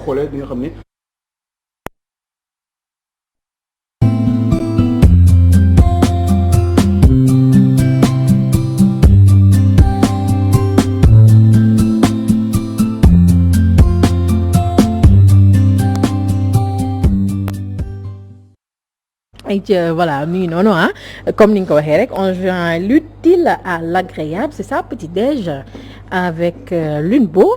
xoolee di nga xam ni. Voilà, non, hein. Comme ni nga ko waxee rek on joint l'utile à l'agréable, c'est ça, petit-déj avec Lune beau,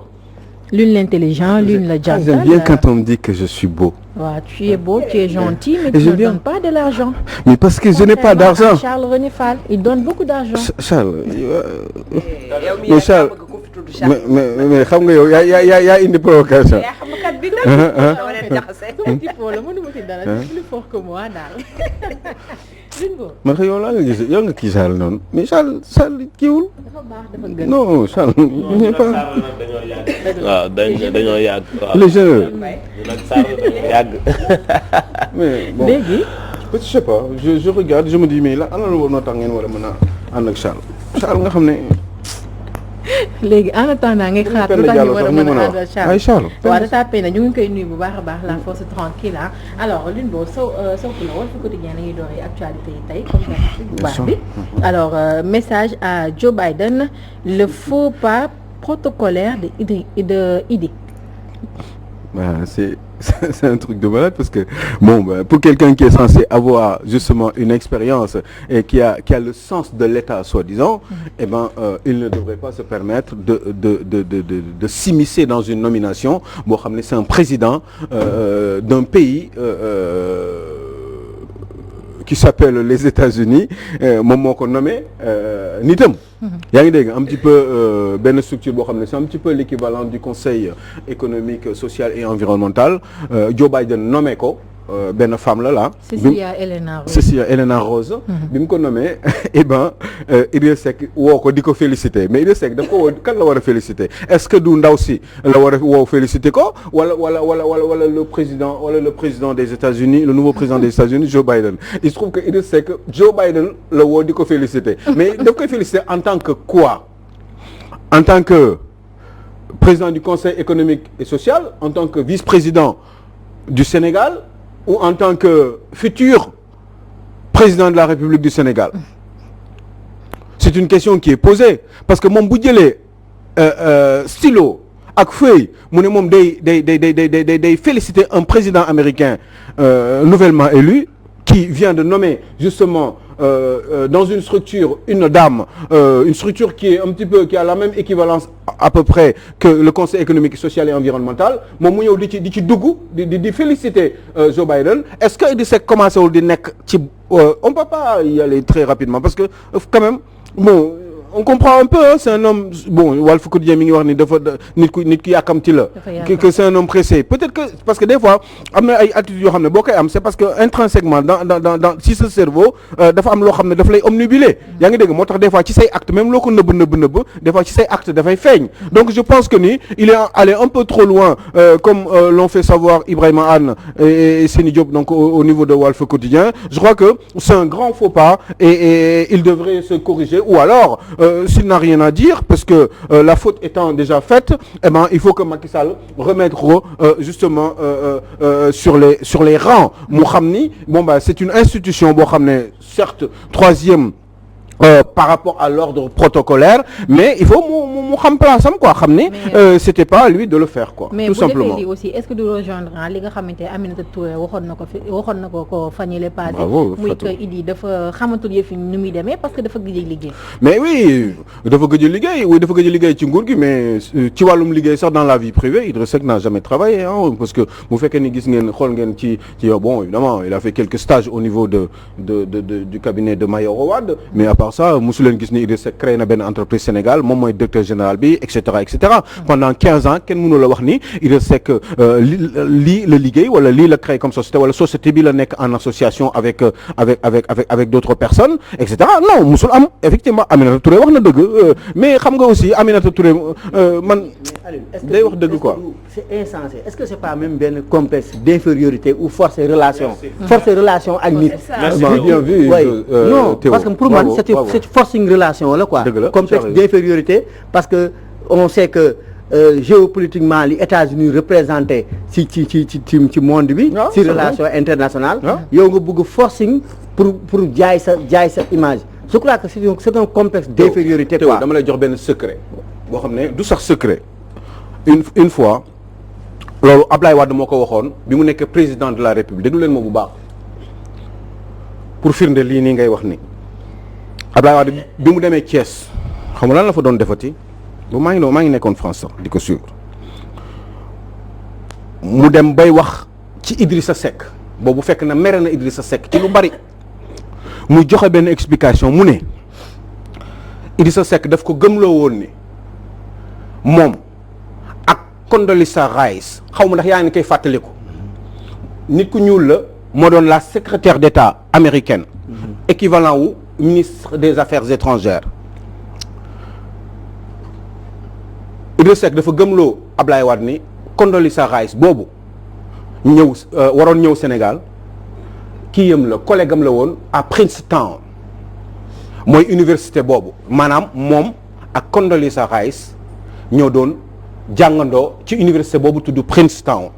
Lune l'intelligent, Lune le gentil. J'aime bien quand on me dit que je suis beau. Ouais, tu es beau, tu es gentil, mais tu ne donnes pas de l'argent. Mais parce que je n'ai pas d'argent. Charles René Fall, il donne beaucoup d'argent. Charles, mais Charles, mais xam nga yow yaa indi provocation. Plus fort que moi daal. man yow laa nga gis yow nga kii Charles noonu mais Charles kiiwul. dafa baax dafa gën. non Charles. waaw dañoo yàgg. les jeunes. yàgg. mais bon léegi. je sais pas je regarde je me dis mais la ana la war na tax ngeen war a mën a ànd ak Charles nga xam ne. léegi en attendant ngay xaar lu tax ñu war a mën a àndal Charles waaw data pay na ñu ngi koy nuyu bu baax a baax la force tranquille ah alors Lune boobu soo la Walf Quotidien la ñuy dooree actualité yi tey comme bu baax bi alors message à Joe Biden le faux pas protocolaire de Idi. C'est un truc de malade parce que pour quelqu'un qui est censé avoir justement une expérience et qui a le sens de l'État soi-disant, il ne devrait pas se permettre de s'immiscer dans une nomination. Boo xam ne c'est un président d'un pays qui s'appelle les États-Unis moom moo ko nommé nitam. yaa ngi dégg un petit peu benn structure boo xam ne c'est un petit peu l'équivalent du Conseil économique, social et environnemental. Joe Biden nommé ko benn femme la Cecilia Elena Rose. bi mu ko nommé Idrissa Seck woo ko di ko féliciter mais Idrissa Seck daf ko woo kan la war a féliciter est-ce que du ndaw si la war a woo féliciter ko wala le président des États-Unis le nouveau président des États-Unis Joe Biden il se trouve que Idrissa Seck Joe Biden la woo di ko féliciter mais daf koy féliciter en tant que quoi en tant que président du Conseil économique et social en tant que vice-président du Sénégal ou en tant que futur président de la République du Sénégal. C'est une question qui est posée parce que moom bu jëlee stylo ak feuille mu ne moom day féliciter un président américain nouvellement élu qui vient de nommer justement dans une structure une dame une structure qui est un petit peu qui a la même équivalence à peu près que le Conseil économique, social et environnemental moom mu ñëw di ci dugg di féliciter Joe Biden est-ce que Idrissa Seck commencé wul di nekk ci on peut pas y aller très rapidement parce que quand même on comprend un peu c'est un homme Walf Quotidien mi ngi wax ni dafa nit ku yàkkamti la que c'est un homme pressé peut-être que parce que des fois am na ay attitudes yoo xam ne boo koy am c'est parce que intrinsèquement dans si ce cerveau dafa am loo xam ne daf lay omnubilé yaa ngi dégg moo tax des fois ci say acte même loo ko nëbb des fois ci say acte dafay feeñ donc je pense que ni il est allé un peu trop loin comme l'ont fait savoir Ibrahima Anne et Seni Diop donc au niveau de Walf Quotidien je crois que c'est un grand faux pas et il devrait se corriger ou alors s'il n'a rien à dire parce que la faute étant déjà faite il faut que Macky Sall remette justement sur les rangs mu xam ni c'est une institution boo xam ne certes troisième par rapport à l'ordre protocolaire mais il faut mu xam place am quoi xam ni c'était pas à lui de le faire quoi tout simplement mais bu aussi est-ce que du rejoindre li nga xamante Aminata Touré waxoon na ko fan yële passé muy que Idi dafa xamatul yëf yi nu muy demee parce que dafa gëj a liggéey mais oui dafa gëj a liggéey ci nguur gi mais ci wàllum liggéey sax dans la vie privée Idrissa Seck n'a jamais travaillé parce que bu fekkee ni gis ngeen xool ngeen ci yow évidemment il a fait quelques stages au niveau du cabinet de Mayoro Wade mais à part ça mosu leen gis ni Idrissa Seck créé na benn entreprise Sénégal moom mooy directeur général bi et cetera pendant 15 ans kenn mënu la wax ni Idrissa Seck lii la liggéey wala lii la créé comme société wala société bi la nekk en association avec d'autres personnes et cetera non mosul am effectivement Aminata Touré wax na dëgg mais xam nga aussi Aminata Touré man day wax dëgg quoi c'est insensé est-ce que c'est pas même benn complexe d'infériorité ou forcer relation ak nit bien vu non parce que pour moi c'est forcing relation là quoi complexe d'infériorité parce que on sait que géopolitiquement li États-Unis représenté ci monde bi. ci relation internationale. yow nga bëgg forcing pour jaay sa image. je crois que c'est un complexe d'infériorité quoi. dama lay jox benn secret boo xam ne du sax secret une fois loolu Ablaye Wade moo ko waxoon bi mu nekk président de la République déglu leen ma bu baax pour firnde lii nii ngay wax ni Ablaye Wade bi mu demee Thiès xam nga lan la fa doon defati ba maa ngi nekkoon France sax di ko suivre mu dem bay wax ci Idrissa Seck boobu fekk na mere na Idrissa Seck ci lu bari mu joxe benn explication mu ne Idrissa Seck daf ko gëmloo woon ni moom ak Condoleezza Rice xaw ma ndax yaa ngi koy fàttaliku nit ku ñuul la moo doon la secrétaire d'État américaine équivalent wu ministre des Affaires étrangères Idrissa Seck dafa gëmloo Ablaye Wade ni Condoleezza Rice boobu waroon ñëw Sénégal kii yam la collègue am la woon à Princeton mooy université boobu maanaam moom ak Condoleezza Rice ñoo doon jàngandoo ci université boobu tudd Princeton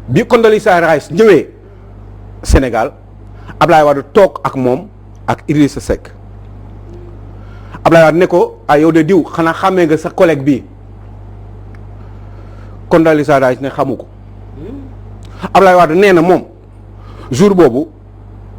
bi Condoleezza Rice ñëwee Sénégal Ablaye Wade toog ak moom ak Idrissa Seck Ablaye Wade ne ko yow de diw xanaa xàmmee nga sa collègue bi Condoleezza Rice ne xamu ko Ablaye Wade nee na moom jour boobu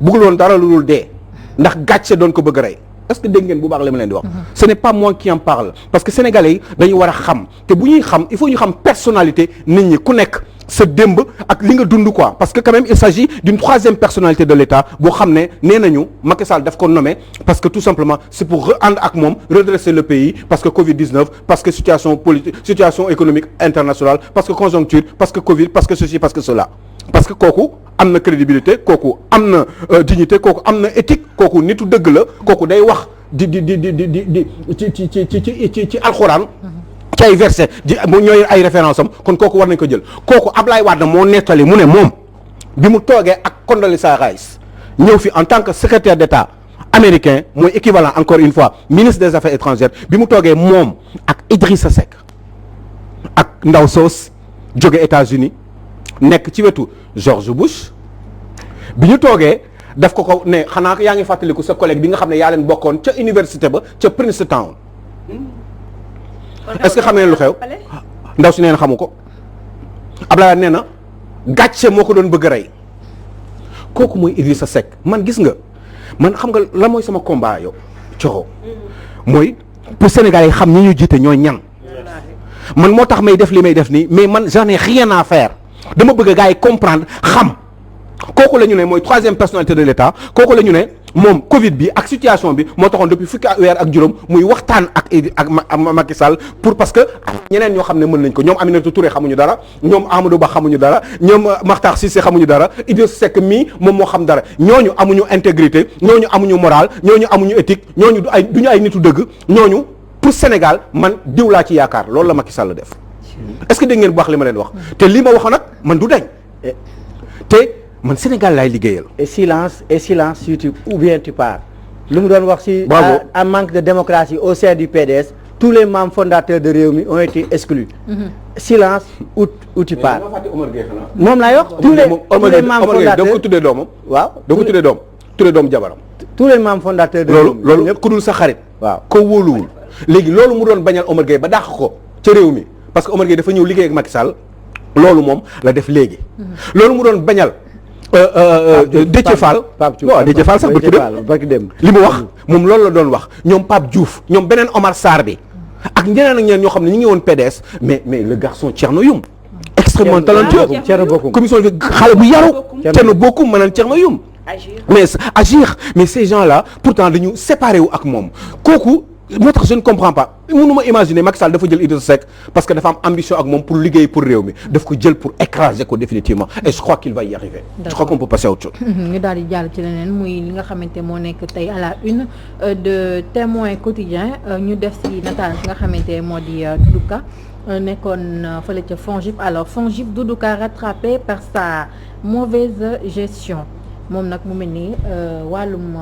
bëggul woon dara lu dul dee ndax gàcce doon ko bëgg a rey est-ce que dégg ngeen bu baax li ma leen di wax. ce n'est pas moi qui en parle parce que sénégalais yi dañu war a xam te bu ñuy xam il faut ñu xam personnalité nit ñi ku nekk sa démb ak li nga dund quoi parce que quand même il s'agit d'une troisième personnalité de l'État boo xam ne nee nañu Macky Sall daf ko nommé parce que tout simplement c'est pour ànd ak moom redresser le pays parce que Covid-19 parce que situation politique situation économique internationale parce que conjoncture parce que Covid parce que ceci parce que cela parce que kooku am na crédibilité kooku am na dignité kooku am na éthique kooku nitu dëgg la kooku day wax di ci alxuraan ci ay verset mu ñooy ay référence am kon kooku war nañ ko jël kooku Ablaye Wade moo nettali mu ne moom bi mu toogee ak Condoleezza Rice ñëw fi en tant que secrétaire d'État américain mooy équivalent encore une fois ministre des Affaires étrangères bi mu toogee moom ak Idrissa Seck ak ndaw soos jóge États-Unis nekk ci wetu George Bush bi ñu toogee daf ko ne xanaa yaa ngi fàttaliku sa collègue bi nga xam ne yaa leen bokkoon ca université ba ca Princeton est-ce que xam ngeen lu xew ndaw si nee na xamu ko Ablaye nee na gàcce moo ko doon bëgg a rey kooku mooy Idrissa Seck man gis nga man xam nga la mooy sama combat yow coxo mooy pour Sénégalais yi xam ñi ñu jiite ñooy ñan man moo tax may def li may def nii mais man j'en ai rien à faire dama bëgg gars yi comprendre xam kooku la ñu ne mooy troisième personnalité de l'État kooku la ñu ne moom Covid bi ak situation bi moo taxoon depuis fukki weer ak juróom muy waxtaan ak Macky Sall pour parce que ñeneen ñoo xam ne mën nañ ko ñoom Aminata Touré xamuñu dara ñoom Amadou Ba xamuñu dara ñoom Makhtar Cissé xamuñu dara Idrissa Seck mii moom moo xam dara ñooñu amuñu intégrité ñooñu amuñu morale ñooñu amuñu éthique ñooñu duñu ay nitu dëgg ñooñu pour Sénégal man diw laa ci yaakaar loolu la Macky Sall def est-ce que dégg ngeen bu wax li ma leen wax te li ma waxoon nag man du dañ te man Sénégal laay liggéeyal. et silence si tu ou bien tu pars. lu mu doon wax si. en manque de démocratie au sein du PDS tous les membres fondateurs de Rewmi ont été exclus. silence ou tu pars. moom laay wax. tous les membres fondateurs doo ko tuddee doomam. waaw doo ko tuddee doom tuddee doom jabaram. tous les membres fondateurs de Rewmi. loolu ku dul sa xarit. waaw ko wóoluwul. léegi loolu mu doon bañal Omar Gueye ba dàq ko ca Rewmi parce que Omar Gueye dafa ñëw liggéey ak Macky Sall loolu moom la def léegi. loolu mu doon bañal. Déthié Fall waaw Déthié Fall sax barki dem li mu wax moom loolu la doon wax ñoom Pape Diouf ñoom beneen Omar Sarr bi ak ñeneen ak ñeneen ñoo xam ne ñu ngi woon PDS mais le garçon Thierno Youm extrêmement talentueux commission bi xale bu yaru Thierno Bocoum maanaam Thierno Youm mais agir mais ces gens là pourtant dañu séparé wu ak moom kooku moo tax je ne comprends pas mënuma imaginer Macky Sall dafa jël Idrissa Seck parce que dafa am ambition ak moom pour liggéey pour réew mi daf ko jël pour écraser ko définitivement et je crois qu'il va y arriver. Je crois qu'on peut passer à autre chose. ñu daal di jàll ci leneen muy li nga xamante moo nekk tey à la une de Témoin Quotidien ñu def ci nataal bi nga xamante moo di Doudou Ka nekkoon fële ca FONGIP alors FONGIP Doudou Ka rattrapé par sa mauvaise gestion moom nag mu mel ni wàllum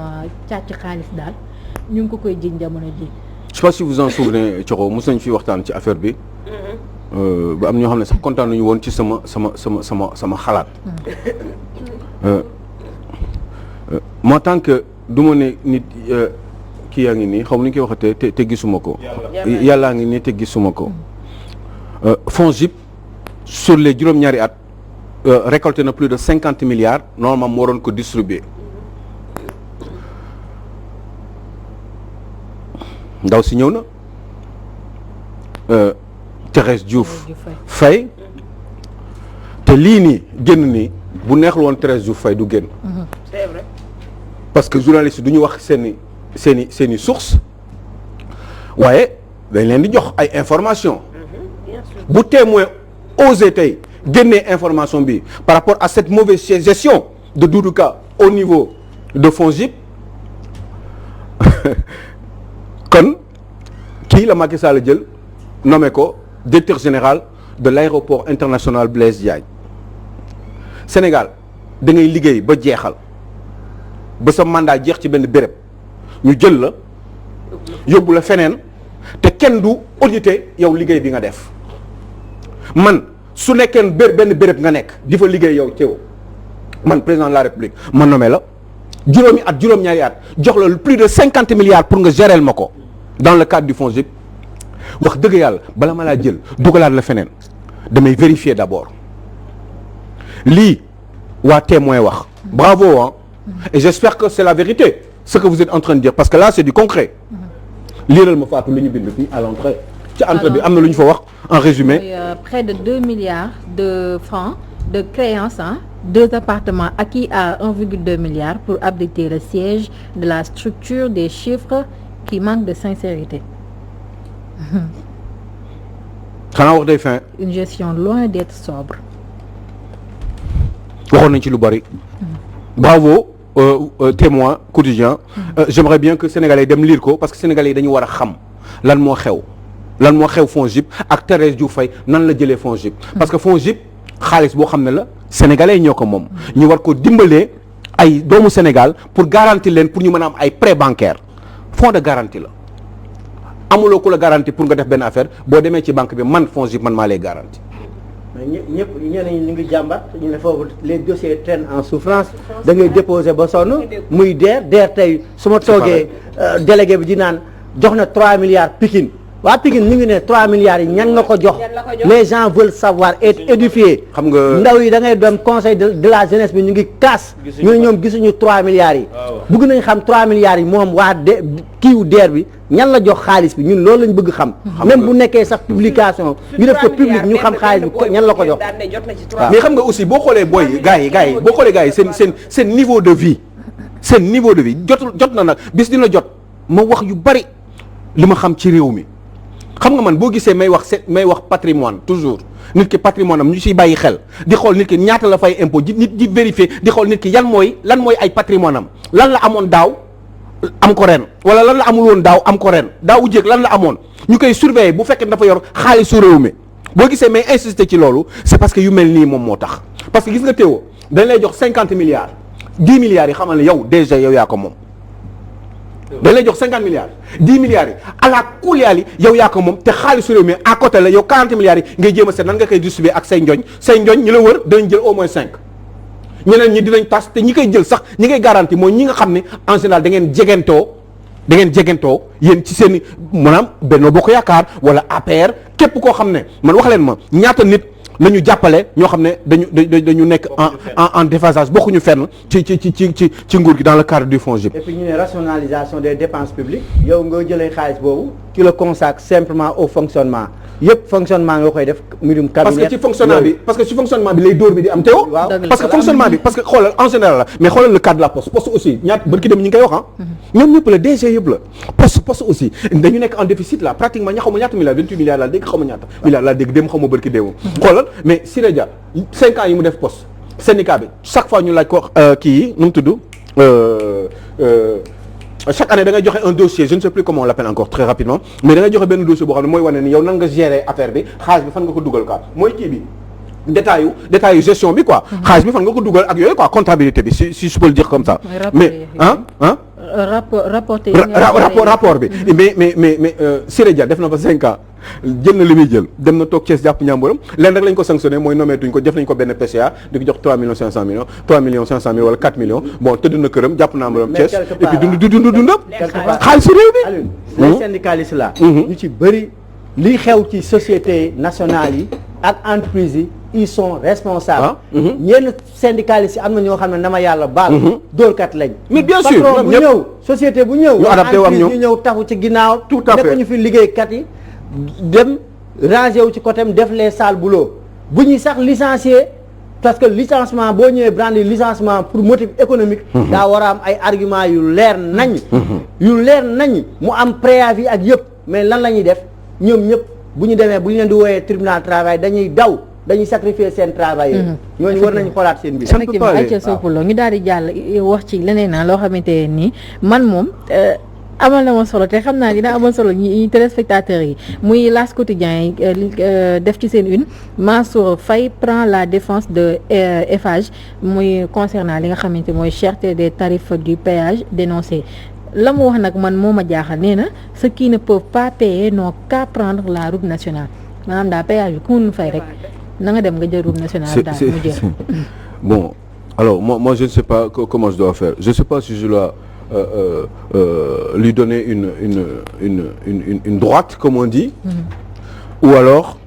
càcc xaalis daal. ñu ngi ko koy jiñ jamono ji pas si vous en souvenez Thioro mos nañu fi waxtaan ci affaire bi. ba am ñoo xam ne sax kontaan nañu woon ci sama xalaat. moi tant que du ma ne nit kii yaa ngi nii xaw ma ni ñu koy waxatee te gisuma ko. yàllaa ngi nii te gisuma ko. FONGIP sur les juróom-ñaari at récolté na plus de 50 milliards normalement moo doon ko distribuer. ndaw si ñëw na Thérèse Diouf Faye te lii nii génn nii bu neexul woon Thérèse Diouf Faye du génn. c'est vrai. parce que journaliste du ñu wax seeni source waaye dañ leen di jox ay information bu témoin osé tey génnee information bi par rapport à cette mauvaise gestion de Doudou Ka au niveau de FONGIP kon kii la Macky Sall jël nommé ko directeur général de l'aéroport international Blaise Diagne Sénégal da ngay liggéey ba jeexal ba sa mandat jeex ci benn béréb ñu jël la yóbbu la feneen te kenn du audité yow liggéey bi nga def man su nekkee benn béréb nga nekk di fa liggéey yow teew man président de la République ma nommé la juróomi at juróom-ñaari at jox la plus de 50 milliards pour nga gérer ma ko dans le cadre du FONGIP wax dëgg yàlla bala ma laa jël dugalaat la feneen damay vérifier d'abord lii waa témoin wax bravo hein et j'espère que c'est la vérité ce que vous êtes en train de dire parce que là c'est du concret liiral ma faatu lu ñu bind fii à l'entrée ci entrée bi am na lu ñu fa wax en résumé près de 2 milliards de francs de créances, 2 appartements acquis à 1,2 milliard pour abriter le siège de la structure, des chiffres qui manquent de sincérité. xanaa wax day fin. Une gestion loin d'être sobre. waxoon nañ ci lu bari. bravo témoin quotidien. J'aimerais bien que sénégalais dem lire ko parce que sénégalais yi dañu war a xam lan moo xew FONGIP ak Thérèse Diouf Faye nan la jëlee FONGIP. parce que FONGIP xaalis boo xam ne la sénégalais ñoo ko moom. ñu war ko dimbalee ay doomu Sénégal pour garantir leen pour ñu mën a am ay prêt bancaire fonds de garantie la amuloo ku la garantie pour nga def benn affaire boo demee ci banque bi man FONGIP man maa lay garantie. mais ñëpp ñeneen ñi ngi jàmbat ñu ne foofu les dossiers traînent en souffrance da ngay déposer ba sonn muy DER tey su ma toogee délégué bi di naan jox na 3 milliards Pikine waa Pikine ñu ngi ne 3 milliards yi ñan nga ko jox les gens veulent savoir être édifiés. xam nga ndaw yi da ngay doon conseil de la jeunesse bi ñu ngi kaas ñu ne ñoom gisuñu 3 milliards yi bëgg nañ xam 3 milliards yi moom waa kiiwu DER bi ñan la jox xaalis bi ñun loolu lañ bëgg xam même bu nekkee sax publication ñu def ko public ñu xam xaalis bi ñan la ko jox mais xam nga aussi boo xoolee booy gars yi boo xoolee gars yi seen niveau de vie jot na nag bis dina jot ma wax yu bari li ma xam ci réew mi xam nga man boo gisee may wax patrimoine toujours nit ki patrimoine am ñu ciy bàyyi xel di xool nit ki ñaata la fay impôt nit di vérifier di xool nit ki lan mooy ay patrimoine am lan la amoon daaw am ko ren wala lan la amul woon daaw am ko ren daaw jéeg lan la amoon ñu koy surveiller bu fekkee dafa yor xaalisu réew mi boo gisee may insister ci loolu c'est parce que yu mel nii moom moo tax parce que gis nga Théo dañ lay jox 50 milliards 10 milliards yi xamal ne yow déjà yow yaa ko moom dañ lay jox 50 milliards 10 milliards yi à la kuliyaal yi yow yaa ko moom te xaalisu réew mi à côté la yow 40 milliards yi ngay jéem a seet nan nga koy distribuer ak say njoñ ñi la wër danañ jël au moins 5 ñeneen ñi dinañ tas te ñi koy jël sax ñi koy garantie mooy ñi nga xam ne en général da ngeen jegentoo yéen ci seen i maanaam Benno Bokk Yaakaar wala APR képp koo xam ne man wax leen ma ñaata nit la ñu jàppale ñoo xam ne dañu nekk en déphasage bokkuñu fenn ci nguur gi dans le cadre du FONGIP. et puis ñu ne rationalisation des dépenses publiques yow nga jëlee xaalis boobu qui le consacre simplement au fonctionnement yëpp fonctionnement nga koy def mbirum cabinet parce que ci fonctionnement bi lay dóor bi di am teewoo. parce que fonctionnement bi parce que xoolal en général la mais xoolal le cadre de la poste aussi ñaata bërki dem ñi ngi koy wax ñoom ñëpp la DG yëpp la poste aussi dañu nekk en déficit là pratiquement xaw ma ñaata milliards 28 milliards laa dégg xaw ma ñaata milliards laa dégg dem xaw ma bërki déewam xoolal mais Siré Dia 5 ans yi mu def poste syndicat bi chaque fois ñu laaj ko kii yi nu mu tudd chaque année da ngay joxe un dossier je ne sais plus comment on l'appelle encore très rapidement mais da ngay joxe benn dossier boo xam ne mooy wane ni yow nan nga gérer affaire bi xaalis bi fan nga ko dugal quoi mooy kii bi détail gestion bi quoi xaalis bi fan nga ko dugal ak yooyu quoi comptabilité bi si je peux le dire comme ça mais rapport bi. mais Siré Dia def na fa 5 ans jël na li muy jël dem na toog Thiès jàpp ñàmburam leen rek lañ ko sanctionné mooy nommé tuñ ko def nañ ko benn PCA di ko jox 3 millions 500 millions 3 millions 500 mille wala 4 millions bon tëdd na këram jàpp ñàmburam Thiès et puis dundam xaalis réew bi. Alioune les syndicalistes là. ñu ci bëri li xew ci société nationale yi ak entreprise yi ils sont responsables. ñenn syndicalistes yi am na ñoo xam ne na ma yàlla baal. dóorkat lañ. mais bien sûr patron bu ñëw société bu ñëw. ñu adapté wu ak ñoom ñu ñëw taxu ci ginnaaw. tout à fait nekk ñu fi liggéeykat yi dem rangé wu ci côté def les sales boulot bu ñuy sax licencier parce que licenciement boo ñëwee brandi licenciement pour motif économique. daa war a am ay arguments yu leer nañ. yu leer nañ mu am préavis ak yëpp mais lan la ñuy def ñoom ñëpp bu ñu demee bu ñu leen di wooyee tribunal travail dañuy daw. dañuy sacrifier seen travail ñooñu war nañu xoolaat seen biir. effectivement ñu daal di jàll wax ci leneen naa loo xamante nii man moom amal na ma solo te xam naa dina amal solo ñi téléspectateurs yi muy L'As Quotidien yi def ci seen une Mansour Faye prend la défense de Eiffage muy concernant li nga xamante mooy cherté des tarifs du péage dénoncé la mu wax nag man moo ma jaaxal nee na ceux qui ne peuvent pas payer n'ont qu'à prendre la route nationale maanaam daa péage bi ku mun fay rek na nga dem nga jël route nationale daal mu jeex. Bon alors moi je ne sais pas comment je dois faire je ne sais pas si je dois lui donner une droite comme on dit. Ou alors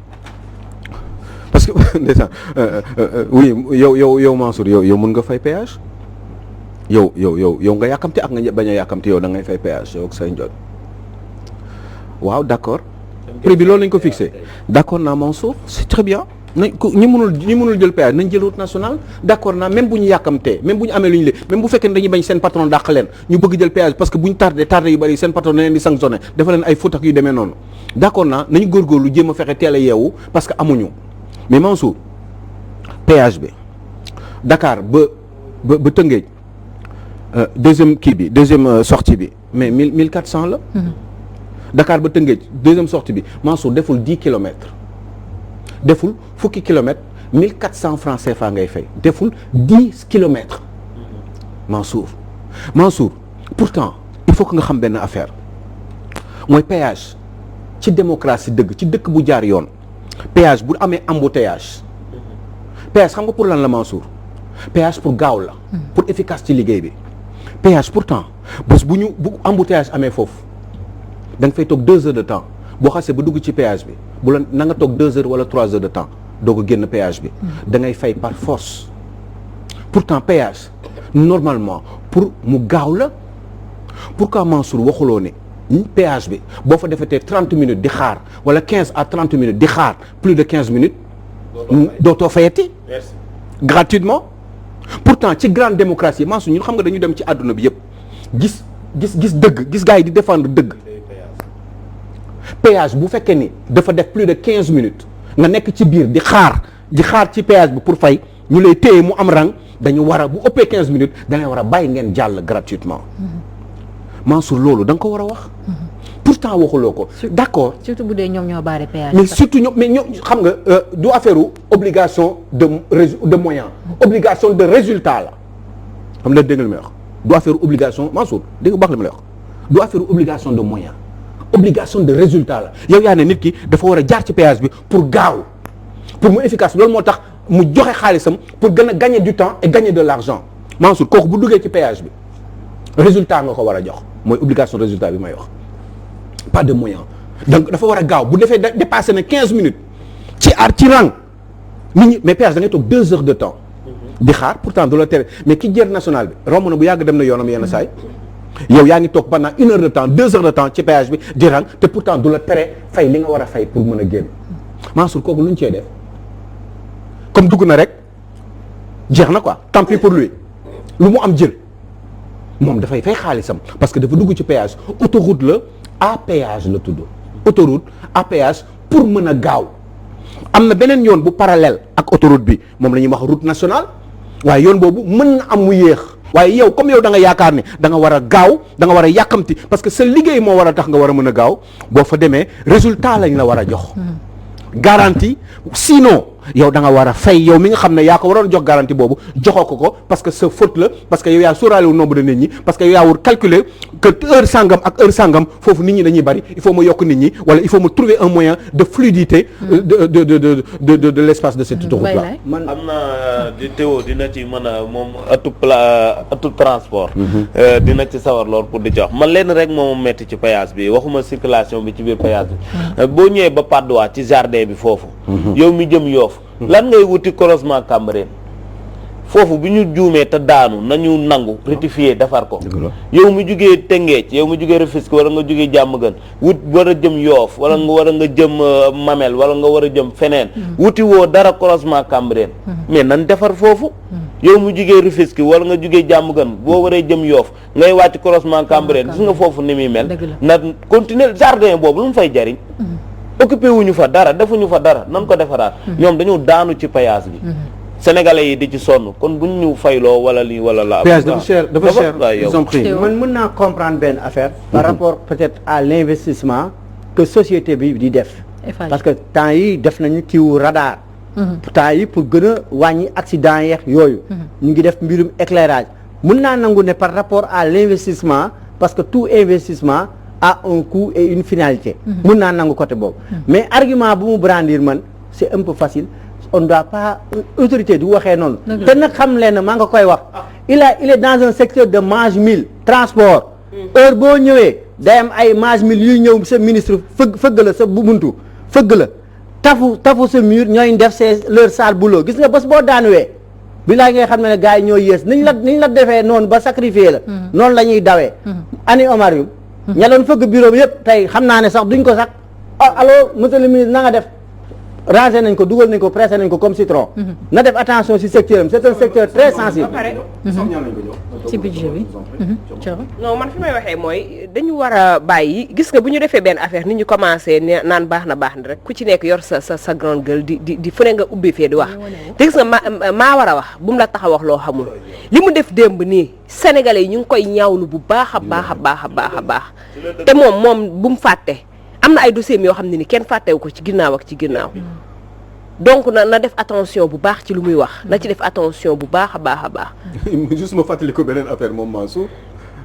parce que ndeysaan oui yow Mansour yow mën nga fay péage yow nga yàkkamti ak nga bañ a yàkkamti yow da ngay fay péage yow ak say njot waaw d'accord prix bi loolu lañ ko fixé d'accord naa Mansour c'est très bien nañ ko ñi mënul jël péage nañ jël route nationale d'accord naa même bu ñu yàkkamtee même bu ñu amee lu ñu lee même bu fekkee ne dañuy bañ seen patron dàq leen ñu bëgg jël péage parce que bu ñu tardé yu bari seen patron na leen di sanctionné dafa leen ay faute ak yu demee noonu d'accord naa nañu góorgóorlu jéem a fexe teel a yeewu parce que amuñu mais Mansour péage bi Dakar ba Tëngéej deuxième sortie bi mais 1400 la Dakar ba Tëngéej deuxième sortie bi Mansour deful 10 kilomètres deful fukki kilomètres 1400 francs CFA ngay fay deful 10 kilomètres Mansour pourtant il faut que nga xam benn affaire mooy péage ci démocratie dëgg ci dëkk bu jaar yoon péage bu amee embouteillage péage xam nga pour lan la Mansour péage pour gaaw la pour efficace ci liggéey bi péage pourtant bés bu embouteillage amee foofu da nga fay toog 2 heures de temps boo xasee ba dugg ci péage bi bu la na nga toog 2 heures wala 3 heures de temps doo ko génn péage bi da ngay fay par force pourtant péage normalement pour mu gaaw la pourquoi Mansour waxuloo ne péage bi boo fa defetee 30 minutes di xaar wala 15 à 30 minutes di xaar plus de 15 minutes dootoo fayati gratuitement pourtant ci grande démocratie Mansour ñun xam nga dañu dem ci àdduna bi yëpp gis dëgg gis gars yi di défendre dëgg péage bu fekkee ni dafa def plus de 15 minutes nga nekk ci biir di xaar ci péage bi pour fay ñu lay téye mu am rang dañu war a bu ëppee 15 minutes da ngay war a bàyyi ngeen jàll gratuitement Mansour loolu da nga ko war a wax pourtant waxuloo ko d'accord surtout bu dee ñoom ñoo baare péage mais surtout ñoom xam nga du affaire obligation de moyen obligation de résultat la xam nga dégg nga li may wax du affaire obligation Mansour dégg nga baax li ma lay wax du affaire obligation de moyen obligation de résultat la yow yaa ne nit ki dafa war a jaar ci péage bi pour gaaw pour mu efficace loolu moo tax mu joxe xaalisam pour gën a gagner du temps et gagner de l'argent Mansour kooku bu duggee ci péage bi résultat nga ko war a jox mooy obligation de résultat bi may wax pas de moyen donc dafa war a gaaw bu defee dépassé na 15 minutes ci rang nit ñi mais péage da ngay toog 2 heures de temps di xaar pourtant du la tere mais ki jër national bi romb na bu yàgg dem na yoonam yenn saay yow yaa ngi toog pendant 1 heure de temps 2 heures de temps ci péage bi di rang te pourtant du la tere fay li nga war a fay pour mën a génn Mansour kooku lu ñu cee def comme dugg na rek jeex na quoi tant pis pour lui lu mu am jël moom dafay fay xaalisam parce que dafa dugg ci péage autoroute la à péage la tudd autoroute à péage pour mën a gaaw am na beneen yoon bu parallèle ak autoroute bi moom la ñuy wax route nationale waaye yoon boobu mën na am mu yéex waaye yow comme yow da nga yaakaar ne da nga war a gaaw da nga war a yàkkamti parce que sa liggéey moo war a tax nga war a mën a gaaw boo fa demee résultat lañ la war a jox garantie sinon yow da nga war a fay yow mi nga xam ne yaa ko waroon jox garantie boobu joxoo ko parce que sa faute la parce que yow yaa sóoraale wu nombre de nit ñi parce que yow yaa war calculer que heure sangam ak heure sangam foofu nit ñi dañuy bari il faut ma yokk nit ñi wala il faut ma trouver un moyen de fluidité de l'espace de cette route là. man am na di Théo dina ci mën a moom atu transport dina ci sawar lool pour di ci wax man leen rek moom metti ci péage bi waxuma circulation bi ci biir péage bi boo ñëwee ba Patte d'Oie ci jardin bi foofu yow mi jëm Yoff lan ngay wuti croisement Cambérène foofu bi ñu juumee te daanu nañu nangu rectifier defar ko yow mi jugee Tëngéej yow mi jugee Rufisque wala nga jugee Diamaguène wut war a jëm Yoff wala nga war a nga jëm Mamel wala nga war a jëm feneen wuti woo dara croisement Cambérène mais nan defar foofu yow mu jugee Rufisque wala nga jugee Diamaguène boo waree jëm Yoff ngay wàcc croisement Cambérène gis nga foofu ni muy mel na continuer jardin boobu lu mu fay jariñ occupé wuñu fa dara defuñu fa dara nan ko defaraat ñoom dañu daanu ci péage bi sénégalais yi di ci sonn kon buñ ñu fayloo wala lii wala la péage dafa cher ils ont pris man mën naa comprendre benn affaire par rapport peut-être à l'investissement que société bi di def parce que temps yi def nañu kiiwu radar temps yi pour gën a wàññi accident yeex yooyu ñu ngi def mbirum éclairage mën naa nangu ne par rapport à l'investissement parce que tout investissement a un coût et une finalité mën naa nangu côté boobu mais argument bu mu brandir man c'est un peu facile on ne doit pas autorité du waxee noonu te nag xam leen maa nga koy wax il est dans un secteur de mange mille transport heure boo ñëwee day am ay mange mille yuy ñëw sa ministre fëgg la sa buntu fëgg la tafu sa mur ñooy def leur sale boulot gis nga bés boo daanuwee bilaa ngay xam ne gars yi ñooy yées niñ la defee noonu ba sacrifier la noonu la ñuy dawee ani Omar yu ña doon fëgg bureau bi yëpp tey xam naa ne sax duñ ko sax allo monsieur le ministre na nga def rangé nañ ko dugal nañ ko pressé nañ ko comme citron na def attention ci secteur am c'est un secteur très sensible ci budget bi non man fi may waxee mooy dañu war a bàyyi gis nga bu ñu defee benn affaire nit ñu commencé naan baax na rek ku ci nekk yor sa grande gueule di fu ne nga ubbi fee di wax te gis nga maa war a wax bu mu la tax a wax loo xamul li mu def démb nii sénégalais yi ñu ngi koy ñaawlu bu baax a baax te moom bu mu fàtte am na ay dossiers yoo xam ne ni kenn fàttewu ko ci ginnaaw ak ci ginnaaw donc na def attention bu baax ci lu muy wax na ci def attention bu baax a baax juste ma fàttali ko beneen affaire moom Mansour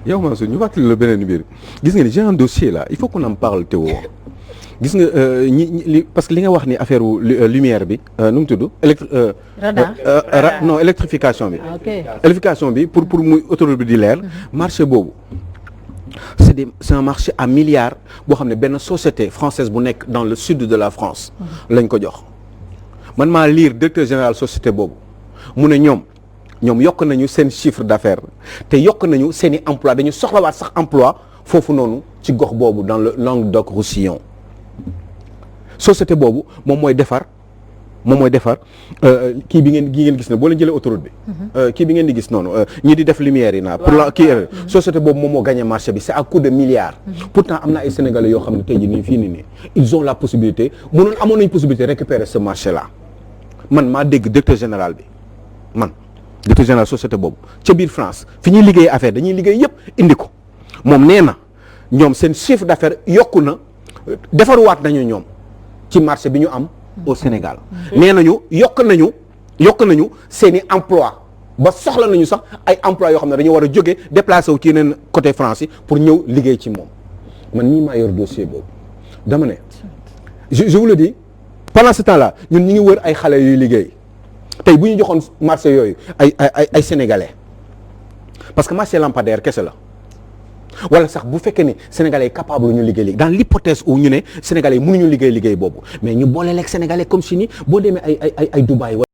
yow Mansour ñu fàttali la beneen mbir gis nga ni j'ai un dossier là il faut qu'on en parle Théo gis nga parce que li nga wax ni affaire lumière bi nu mu tudd radar non électrification bi électrification bi pour muy autoroute bi di leer marché boobu c'est un marché à milliards boo xam ne benn société française bu nekk dans le sud de la France lañ ko jox man maa lire directeur général société boobu mu ne ñoom yokk nañu seen chiffre d'affaires te yokk nañu seen i emploi dañu soxlawaat sax emploi foofu noonu ci gox boobu dans le Languedoc-Roussillon société boobu moom mooy defar kii bi ngeen gis ne boo leen jëlee autoroute bi kii bi ngeen di gis noonu ñi di def lumière yi naa pour la kii société boobu moom moo gagné marché bi c'est à coup de milliards pourtant am na ay sénégalais yoo xam ne tey jii nii fii nii ils ont la possibilité amoon nañ possibilité récupérer ce marché là man maa dégg directeur général société boobu ca biir France fi ñuy liggéey affaire dañuy liggéey yëpp indi ko moom nee na ñoom seen chiffre d'affaires yokku na defaruwaat nañu ñoom ci marché bi ñu am au Sénégal nee nañu yokk nañu seen i emploi ba soxla nañu sax ay emploi yoo xam ne dañu war a jóge déplacé wu ci yeneen côté France yi pour ñëw liggéey ci moom man nii maa yor dossier boobu dama ne je vous le dis pendant ce temps là ñun ñi ngi wër ay xale yuy liggéey tey bu ñu joxoon marché yooyu ay sénégalais parce que marché lampadaire kese la wala sax bu fekkee ni sénégalais yi capable ñu liggéey dans l'hypothèse où ñu ne sénégalais yi mënuñu liggéey boobu mais ñu boole leeg sénégalais comme si ni boo demee ay Dubaï